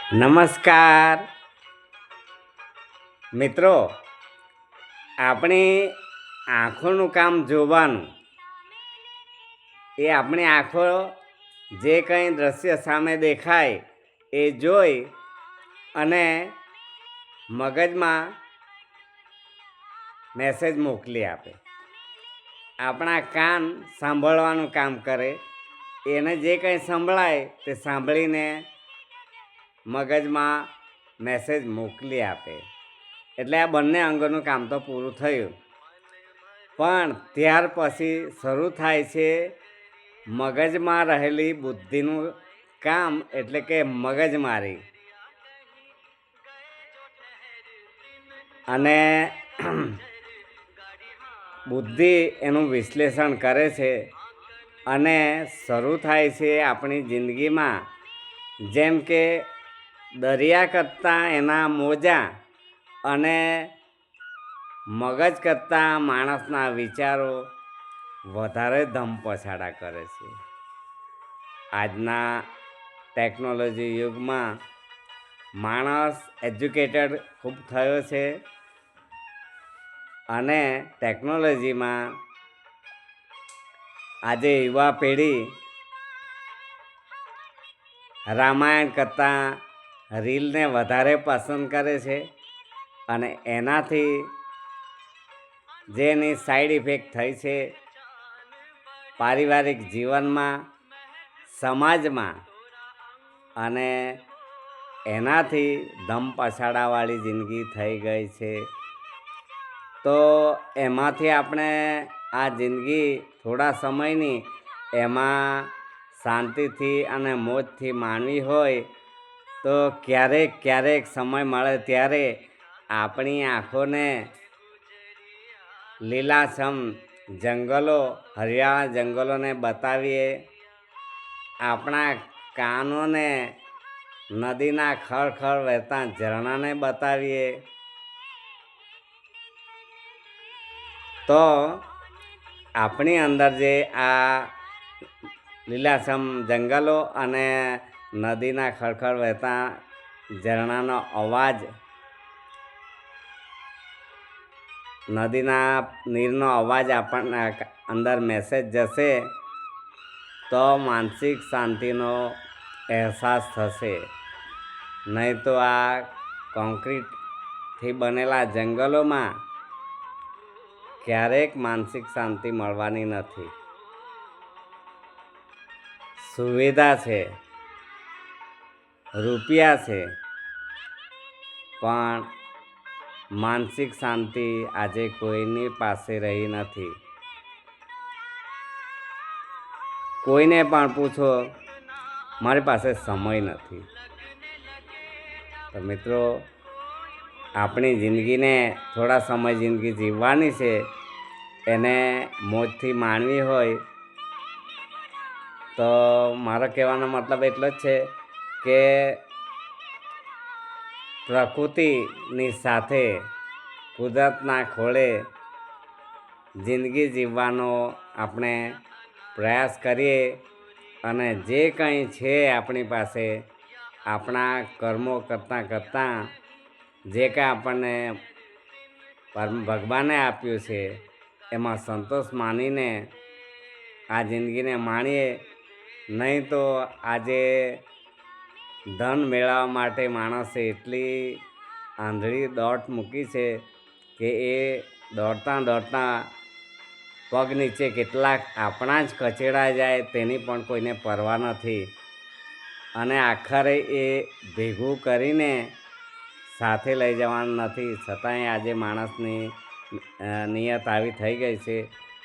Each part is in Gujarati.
નમસ્કાર મિત્રો, આપણી આંખોનું કામ જોવાનું. એ આપણી આંખો જે કંઈ દ્રશ્ય સામે દેખાય એ જોઈ અને મગજમાં મેસેજ મોકલી આપે. આપણા કાન સાંભળવાનું કામ કરે. એને જે કંઈ સંભળાય તે સાંભળીને મગજમાં મેસેજ મોકલી આપે. એટલે આ બંને અંગોનું કામ તો પૂરું થયું. પણ ત્યાર પછી શરૂ થાય છે મગજમાં રહેલી બુદ્ધિનું કામ, એટલે કે મગજમારી. અને બુદ્ધિ એનું વિશ્લેષણ કરે છે અને શરૂ થાય છે આપણી જિંદગીમાં જેમ કે દરિયા કરતાં એના મોજા અને મગજ કરતાં માણસના વિચારો વધારે ધમપછાડા કરે છે. આજના ટેકનોલોજી યુગમાં માણસ એજ્યુકેટેડ ખૂબ થયો છે અને ટેકનોલોજીમાં આજે યુવા પેઢી રામાયણ કરતાં રીલને વધારે પસંદ કરે છે. અને એનાથી જેની સાઈડ ઇફેક્ટ થઈ છે પારિવારિક જીવનમાં, સમાજમાં, અને એનાથી ધમપછાડાવાળી જિંદગી થઈ ગઈ છે. તો એમાંથી આપણે આ જિંદગી થોડા સમયની એમાં શાંતિથી અને મોજથી માણવી હોય તો ક્યારેક સમય મળે ત્યારે આપણી આંખોને લીલાછમ જંગલો, હરિયાળા જંગલોને બતાવીએ. આપણા કાનોને નદીના ખળખળ વહેતા ઝરણાને બતાવીએ. તો આપણી અંદર જે આ લીલાછમ જંગલો અને નદીના ખળખળ વહેતા ઝરણાનો અવાજ, નદીના નીરનો અવાજ આપણને અંદર મેસેજ જશે તો માનસિક શાંતિનો અહેસાસ થશે. નહીં તો આ કોન્ક્રીટથી બનેલા જંગલોમાં ક્યારેક માનસિક શાંતિ મળવાની નથી. સુવિધા છે, રૂપિયા છે, પણ માનસિક શાંતિ આજે કોઈની પાસે રહી નથી. કોઈને પણ પૂછો, મારી પાસે સમય નથી. તો મિત્રો, આપણી જિંદગીને થોડા સમય જિંદગી જીવવાની છે, એને મોજથી માણવી હોય તો મારો કહેવાનો મતલબ એટલો જ છે કે પ્રકૃતિની સાથે કુદરતના ખોળે જિંદગી જીવવાનો આપણે પ્રયાસ કરીએ. અને જે કંઈ છે આપણી પાસે, આપણા કર્મો કરતાં જે કંઈ આપણને ભગવાને આપ્યું છે એમાં સંતોષ માનીને આ જિંદગીને માણીએ. નહીં તો આજે ધન મેળવવા માટે માણસે એટલી આંધળી દોટ મૂકી છે કે એ દોડતા પગ નીચે કેટલાક આપણા જ કચેડા જાય તેની પણ કોઈને પરવા નથી. અને આખરે એ ભેગું કરીને સાથે લઈ જવાનું નથી. છતાંય આજે માણસની નિયત આવી થઈ ગઈ છે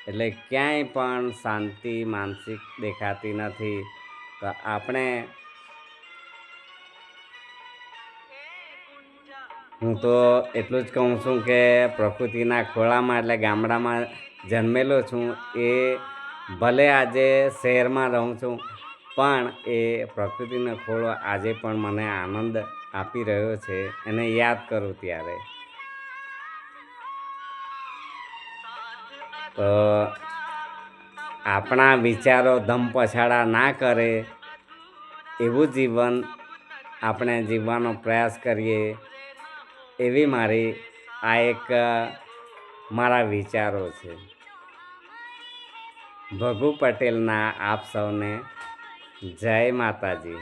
એટલે ક્યાંય પણ શાંતિ માનસિક દેખાતી નથી. તો હું તો એટલું જ કહું છું કે પ્રકૃતિના ખોળામાં એટલે ગામડામાં જન્મેલો છું. એ ભલે આજે શહેરમાં રહું છું પણ એ પ્રકૃતિનો ખોળો આજે પણ મને આનંદ આપી રહ્યો છે એને યાદ કરું ત્યારે. તો આપણા વિચારો ધમપછાડા ના કરે એવું જીવન આપણે જીવવાનો પ્રયાસ કરીએ એવી મારી આ એક મારા વિચારો છે. ભગુ પટેલના આપ સૌને જય માતાજી.